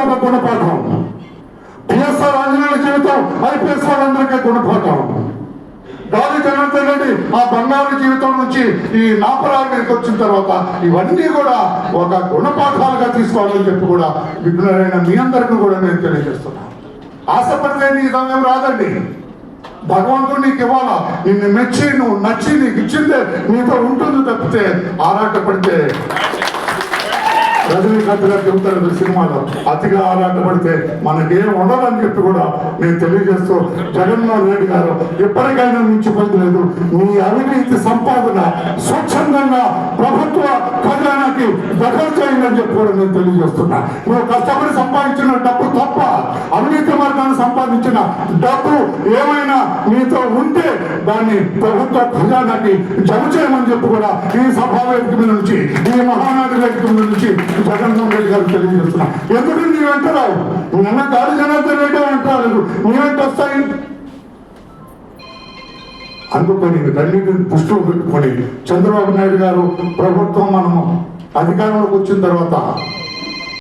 ఒక గుణపాఠం. పిఎస్ఆర్ ఆంజనేయుల జీవితం ఐపీఎస్ వాళ్ళందరికీ గుణపాఠం. గాలి జనార్దన్ రెడ్డి ఆ బంగారు జీవితం నుంచి ఈ నాపరానికి వచ్చిన తర్వాత ఇవన్నీ కూడా ఒక గుణపాఠాలుగా తీసుకోవాలని చెప్పి కూడా విఘ్నులైన మీ అందరికీ కూడా నేను తెలియజేస్తున్నాను. ఆశపడితే నీ సమయం రాదండి. భగవంతుడు నీకు ఇవ్వాలా, నిన్ను మెచ్చి నువ్వు నచ్చి నీకు ఇచ్చిందే నీతో ఉంటుంది తప్పితే ఆరాటపడితే రజనీకాంత్ గారు చెబుతారు సినిమాలో, అతిగా ఆరాటపడితే మనకేం ఉండదని చెప్పి కూడా నేను తెలియజేస్తూ, జగన్మోహన్ రెడ్డి గారు ఎప్పటికైనా మించిపోయింది లేదు. మీ అవినీతి సంపాదన స్వచ్ఛందంగా ప్రభుత్వ ఖజానాకి దఖలు చేయండి చెప్పి కూడా నేను తెలియజేస్తున్నా. నువ్వు కష్టపడి సంపాదించిన డబ్బు తప్ప అవినీతి మార్గాన్ని సంపాదించిన డబ్బు ఏమైనా నీతో ఉంటే దాన్ని ప్రభుత్వ ఖజానాకి జమ చేయమని చెప్పి కూడా ఈ సభా వేదిక మీద నుంచి, ఈ మహానాడు వేదిక మీద నుంచి జగన్మోహన్ రెడ్డి గారు తెలియజేస్తున్నా. ఎందుకు నీ వెంటరావు? నిన్న గాలి జనార్దన్ రెడ్డి అంటారు, నీ వెంట వస్తాయి. అందుకని వీటన్నిటిని దృష్టిలో పెట్టుకొని చంద్రబాబు నాయుడు గారు ప్రభుత్వం మనము అధికారంలోకి వచ్చిన తర్వాత